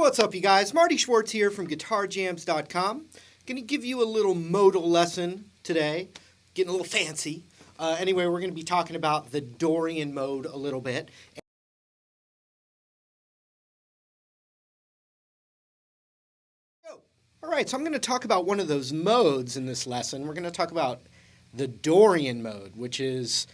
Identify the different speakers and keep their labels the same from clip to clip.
Speaker 1: What's up, you guys? Marty Schwartz here from GuitarJams.com. Going to give you a little modal lesson today. Getting a little fancy. Anyway, we're going to be talking about the Dorian mode a little bit. All right, so I'm going to talk about one of those modes in this lesson. We're going to talk about the Dorian mode, which is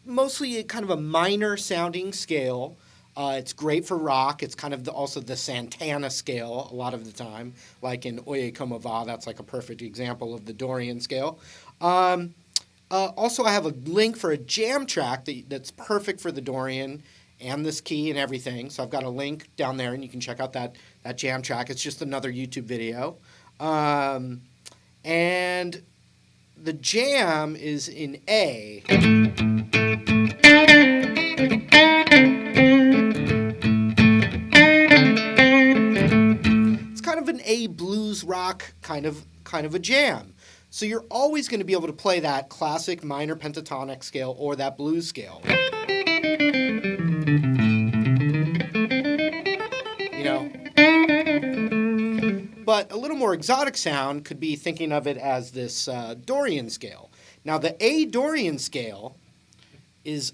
Speaker 1: mostly kind of a minor sounding scale. It's great for rock. It's kind of also the Santana scale a lot of the time, like in Oye Como Va. That's like a perfect example of the Dorian scale. Also, I have a link for a jam track that's perfect for the Dorian and this key and everything. So I've got a link down there, and you can check out that jam track. It's just another YouTube video. And the jam is in A. It's kind of an A blues rock kind of a jam. So you're always going to be able to play that classic minor pentatonic scale or that blues scale. You know? But a little more exotic sound could be thinking of it as this Dorian scale. Now the A Dorian scale is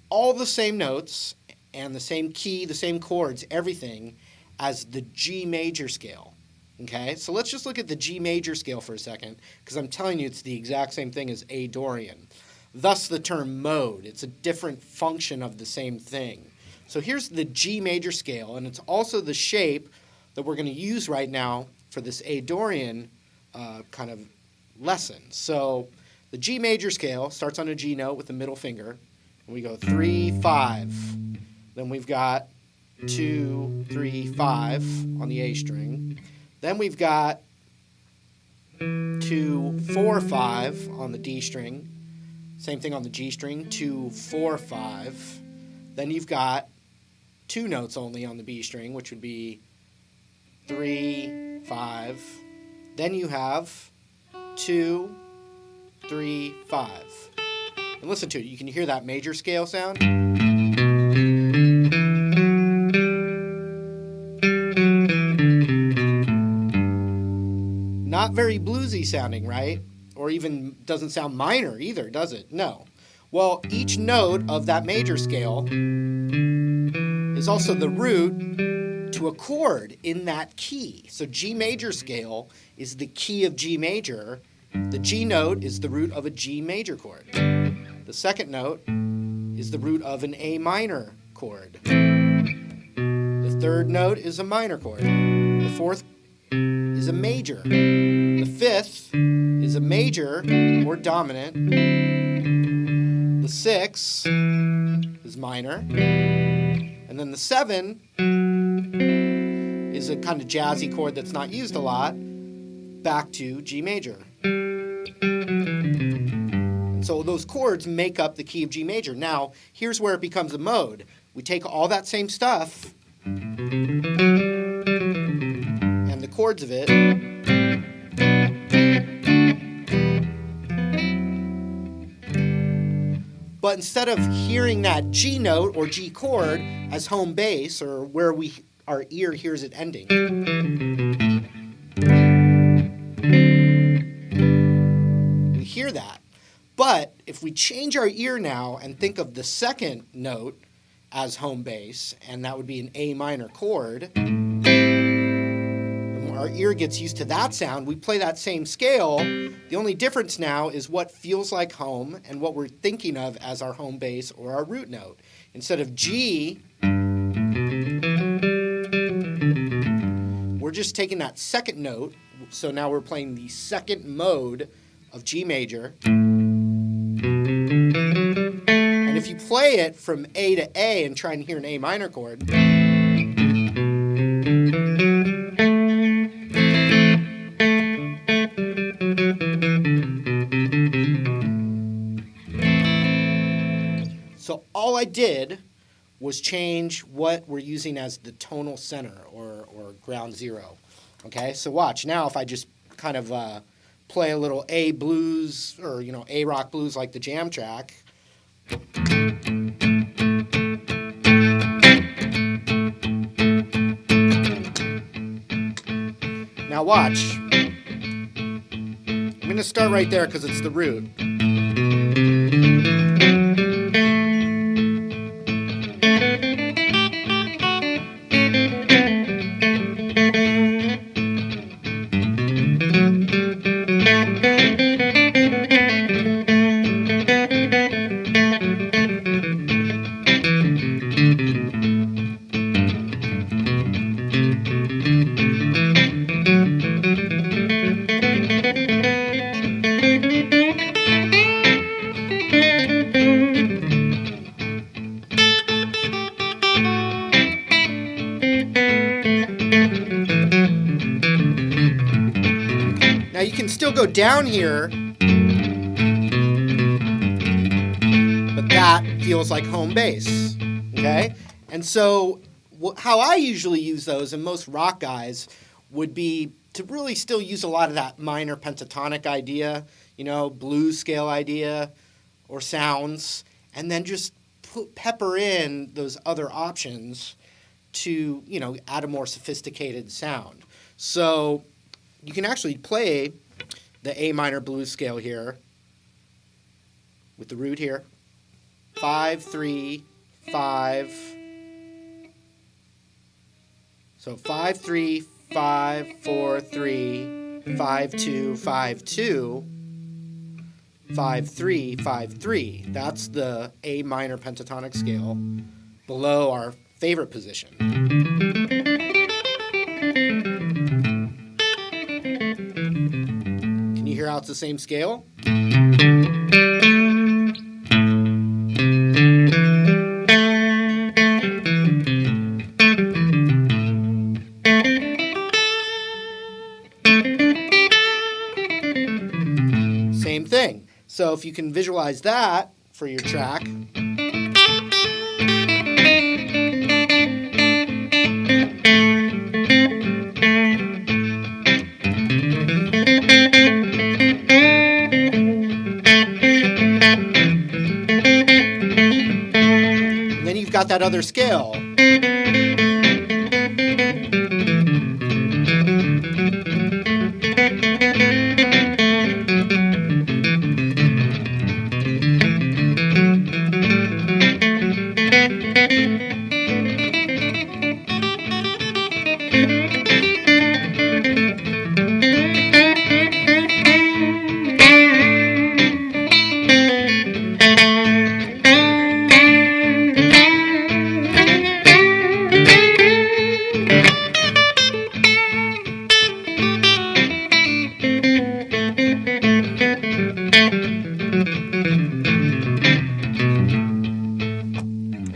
Speaker 1: all the same notes and the same key, the same chords, everything as the G major scale. Okay, so let's just look at the G major scale for a second, because I'm telling you it's the exact same thing as A Dorian. Thus the term mode. It's a different function of the same thing. So here's the G major scale, and it's also the shape that we're going to use right now for this A Dorian kind of lesson. So the G major scale starts on a G note with the middle finger, and we go 3, 5. Then we've got 2, 3, 5 on the A string. Then we've got 2, 4, 5 on the D string. Same thing on the G string, 2, 4, 5. Then you've got 2 notes only on the B string, which would be 3, 5. Then you have 2, 3, 5. And listen to it. You can hear that major scale sound. Not very bluesy sounding, right? Or even doesn't sound minor either, does it? No. Well, each note of that major scale is also the root to a chord in that key. So G major scale is the key of G major. The G note is the root of a G major chord. The second note is the root of an A minor chord. The third note is a minor chord. The fourth is a major. The fifth is a major or dominant. The sixth is minor. And then the 7 is a kind of jazzy chord that's not used a lot, back to G major. And so those chords make up the key of G major. Now, here's where it becomes a mode. We take all that same stuff and the chords of it, but instead of hearing that G note or G chord as home bass, or where our ear hears it ending, we hear that. But if we change our ear now and think of the second note as home bass, and that would be an A minor chord, our ear gets used to that sound, we play that same scale. The only difference now is what feels like home and what we're thinking of as our home bass or our root note. Instead of G, we're just taking that second note, so now we're playing the second mode of G major. And if you play it from A to A and try and hear an A minor chord, so all I did was change what we're using as the tonal center or ground zero. Okay, so watch. Now if I just kind of play a little A blues or, A rock blues like the jam track. Now watch. I'm going to start right there because it's the root. Now you can still go down here, but that feels like home base, okay? And so how I usually use those, and most rock guys, would be to really still use a lot of that minor pentatonic idea, blues scale idea or sounds, and then just pepper in those other options to, add a more sophisticated sound. So you can actually play the A minor blues scale here with the root here. 5, 3, 5. So 5, 3, 5, 4, 3, 5, 2, 5, 2, 5, 3, 5, 3. That's the A minor pentatonic scale below our favorite position. Can you hear how it's the same scale? Same thing. So if you can visualize that for your track. And then you've got that other scale.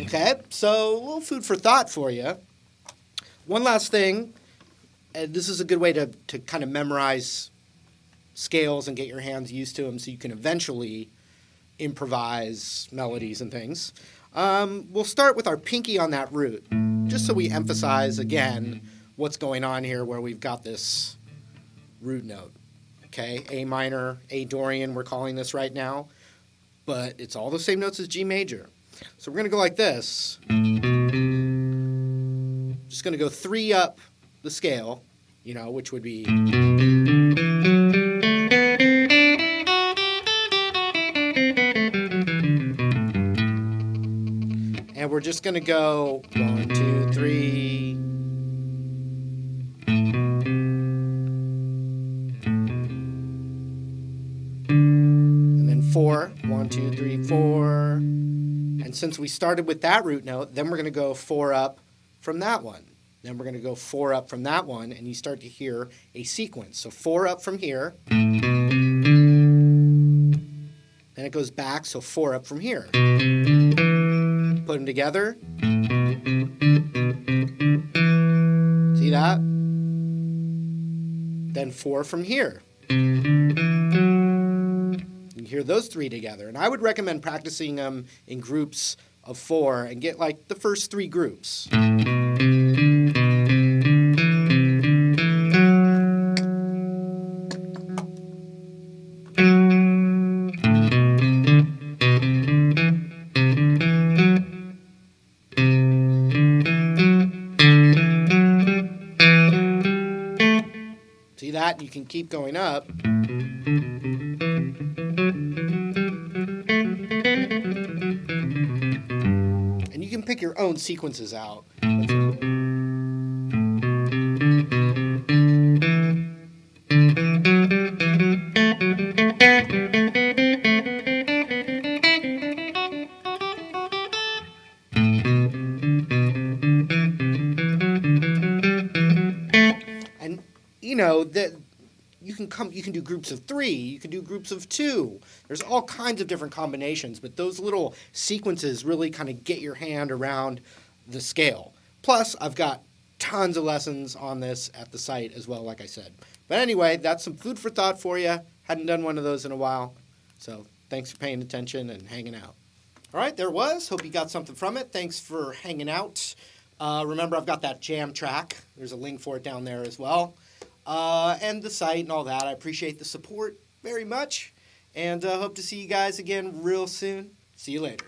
Speaker 1: Okay, so a little food for thought for you. One last thing, this is a good way to kind of memorize scales and get your hands used to them so you can eventually improvise melodies and things. We'll start with our pinky on that root, just so we emphasize again what's going on here where we've got this root note. Okay, A minor, A Dorian, we're calling this right now, but it's all the same notes as G major. So we're going to go like this. Just going to go 3 up the scale, which would be. And we're just going to go 1, 2, 3. And then 4. 1, 2, 3, 4. And since we started with that root note, then we're going to go 4 up from that one. Then we're going to go 4 up from that one, and you start to hear a sequence. So 4 up from here. Then it goes back, so 4 up from here. Put them together. See that? Then 4 from here. You hear those 3 together. And I would recommend practicing them in groups of 4 and get like the first 3 groups. See that? You can keep going up. And you can pick your own sequences out. And you know that you can do groups of 3, you can do groups of 2. There's all kinds of different combinations, but those little sequences really kind of get your hand around the scale. Plus, I've got tons of lessons on this at the site as well, like I said. But anyway, that's some food for thought for you. Hadn't done one of those in a while. So thanks for paying attention and hanging out. All right, there it was. Hope you got something from it. Thanks for hanging out. Remember, I've got that jam track. There's a link for it down there as well. And the site and all that. I appreciate the support very much. And hope to see you guys again real soon. See you later.